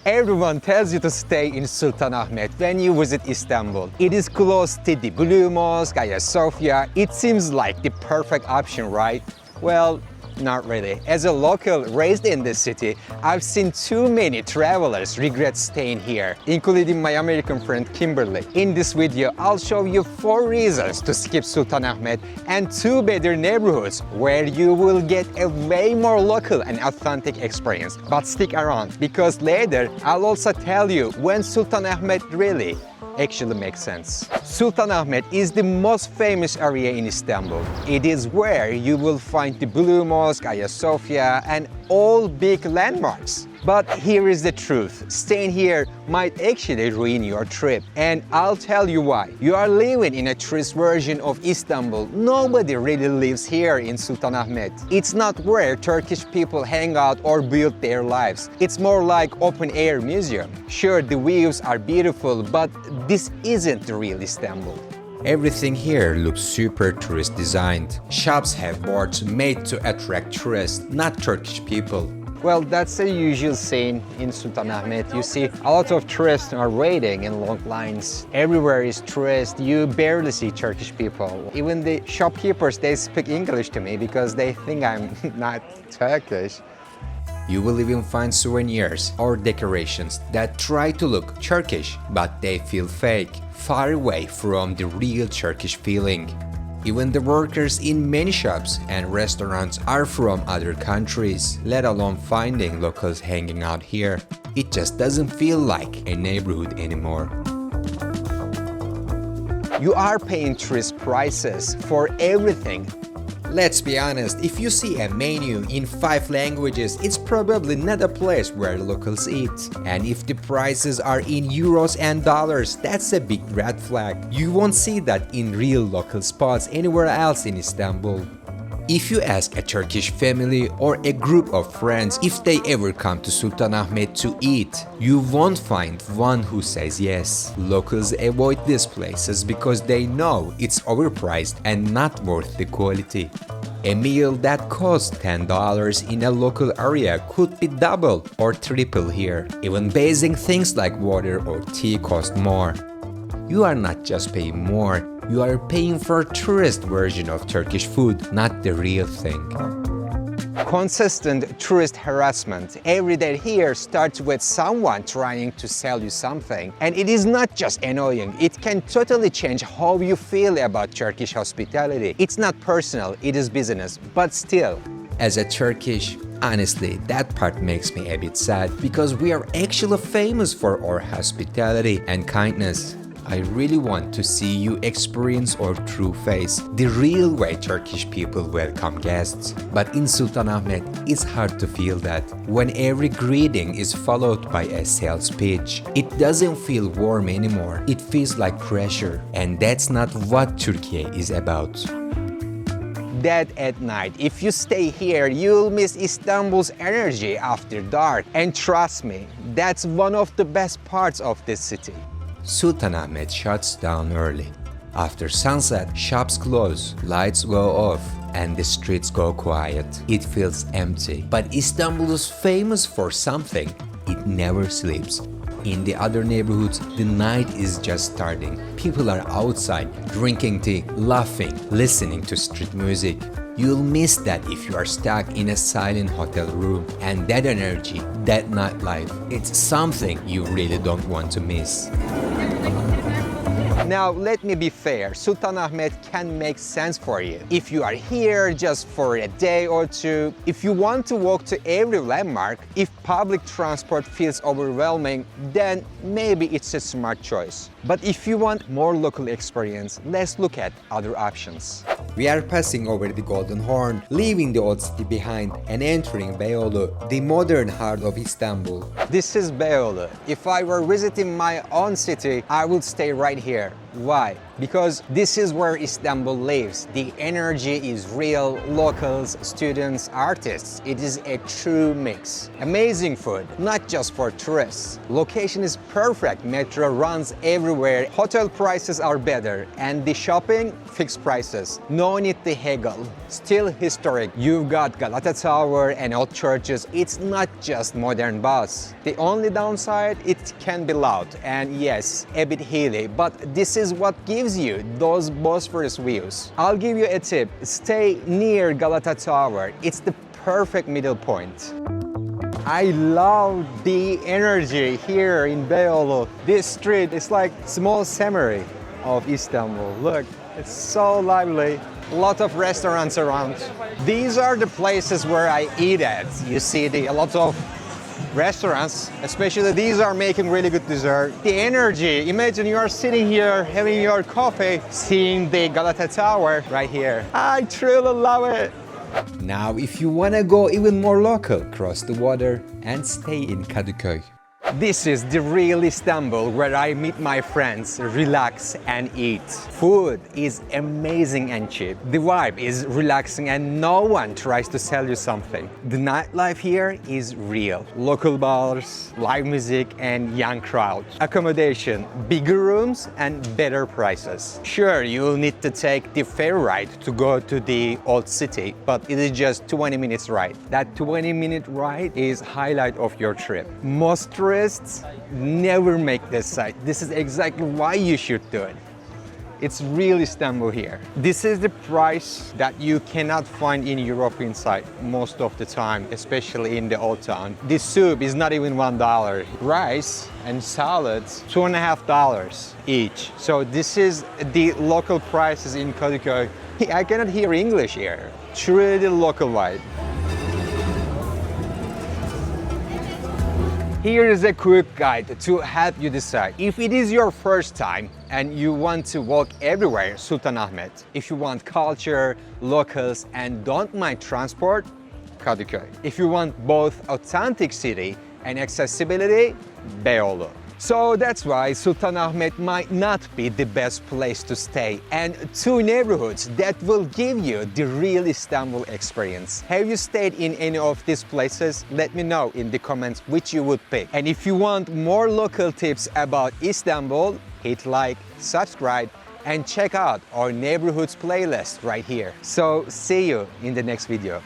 Everyone tells you to stay in Sultanahmet when you visit Istanbul. It is close to the Blue Mosque, Hagia Sophia. It seems like the perfect option, right? Well, not really. As a local raised in this city, I've seen too many travelers regret staying here, including my American friend Kimberly. In this video, I'll show you 4 reasons to skip Sultanahmet and 2 better neighborhoods where you will get a way more local and authentic experience. But stick around, because later I'll also tell you when Sultanahmet really actually makes sense. Sultanahmet is the most famous area in Istanbul. It is where you will find the Blue Mosque, Hagia Sophia, and all big landmarks. But here is the truth. Staying here might actually ruin your trip. And I'll tell you why. You are living in a tourist version of Istanbul. Nobody really lives here in Sultanahmet. It's not where Turkish people hang out or build their lives. It's more like open-air museum. Sure, the views are beautiful, but this isn't the real Istanbul. Everything here looks super tourist designed. Shops have boards made to attract tourists, not Turkish people. Well, that's a usual scene in Sultanahmet. You see a lot of tourists are waiting in long lines. Everywhere is tourists. You barely see Turkish people. Even the shopkeepers, they speak English to me because they think I'm not Turkish. You will even find souvenirs or decorations that try to look Turkish, but they feel fake, far away from the real Turkish feeling. Even the workers in many shops and restaurants are from other countries, let alone finding locals hanging out here. It just doesn't feel like a neighborhood anymore. You are paying tourist prices for everything. Let's be honest, if you see a menu in 5 languages, it's probably not a place where locals eat. And if the prices are in euros and dollars, that's a big red flag. You won't see that in real local spots anywhere else in Istanbul. If you ask a Turkish family or a group of friends if they ever come to Sultanahmet to eat, you won't find one who says yes. Locals avoid these places because they know it's overpriced and not worth the quality. A meal that costs $10 in a local area could be double or triple here. Even basic things like water or tea cost more. You are not just paying more, you are paying for a tourist version of Turkish food, not the real thing. Consistent tourist harassment every day here starts with someone trying to sell you something. And it is not just annoying, it can totally change how you feel about Turkish hospitality. It's not personal, it is business, but still. As a Turkish, honestly, that part makes me a bit sad because we are actually famous for our hospitality and kindness. I really want to see you experience our true face, the real way Turkish people welcome guests. But in Sultanahmet, it's hard to feel that. When every greeting is followed by a sales pitch, it doesn't feel warm anymore. It feels like pressure, and that's not what Turkey is about. Dead at night. If you stay here, you'll miss Istanbul's energy after dark. And trust me, that's one of the best parts of this city. Sultanahmet shuts down early. After sunset, shops close, lights go off, and the streets go quiet. It feels empty. But Istanbul is famous for something. It never sleeps. In the other neighborhoods, the night is just starting. People are outside, drinking tea, laughing, listening to street music. You'll miss that if you are stuck in a silent hotel room. And that energy, that nightlife, it's something you really don't want to miss. Now, let me be fair, Sultanahmet can make sense for you. If you are here just for a day or two, if you want to walk to every landmark, if public transport feels overwhelming, then maybe it's a smart choice. But if you want more local experience, let's look at other options. We are passing over the Golden Horn, leaving the old city behind and entering Beyoğlu, the modern heart of Istanbul. This is Beyoğlu. If I were visiting my own city, I would stay right here. Why? because this is where Istanbul lives. The energy is real, locals, students, artists. It is a true mix. Amazing food, not just for tourists. Location is perfect, metro runs everywhere, hotel prices are better, and the shopping, fixed prices. No need to haggle. Still historic. You've got Galata Tower and old churches. It's not just modern buzz. The only downside, it can be loud and yes, a bit hilly, but this is what gives you those Bosphorus views. I'll give you a tip. Stay near Galata Tower. It's the perfect middle point. I love the energy here in Beyoğlu. This street is like small summary of Istanbul. Look, it's so lively. A lot of restaurants around. These are the places where I eat at. You see a lot of restaurants, especially these are making really good dessert. The energy, imagine you are sitting here having your coffee, seeing the Galata Tower right here. I truly love it. Now, if you wanna go even more local, cross the water and stay in Kadıköy. This is the real Istanbul where I meet my friends, relax and eat. Food is amazing and cheap. The vibe is relaxing and no one tries to sell you something. The nightlife here is real. Local bars, live music and young crowd. Accommodation, bigger rooms and better prices. Sure, you'll need to take the ferry ride to go to the old city, but it is just 20 minutes ride. That 20-minute ride is highlight of your trip. Most tourists never make this site. This is exactly why you should do it. It's real Istanbul here. This is the price that you cannot find in European site most of the time, especially in the old town. This soup is not even $1. Rice and salads, $2.50 each. So this is the local prices in Kadıköy. I cannot hear English here. Truly the local vibe. Here is a quick guide to help you decide. If it is your first time and you want to walk everywhere, Sultanahmet. If you want culture, locals, and don't mind transport, Kadıköy. If you want both authentic city and accessibility, Beyoğlu. So that's why Sultanahmet might not be the best place to stay, and two neighborhoods that will give you the real Istanbul experience. Have you stayed in any of these places? Let me know in the comments which you would pick. And if you want more local tips about Istanbul, hit like, subscribe, and check out our neighborhoods playlist right here. So see you in the next video.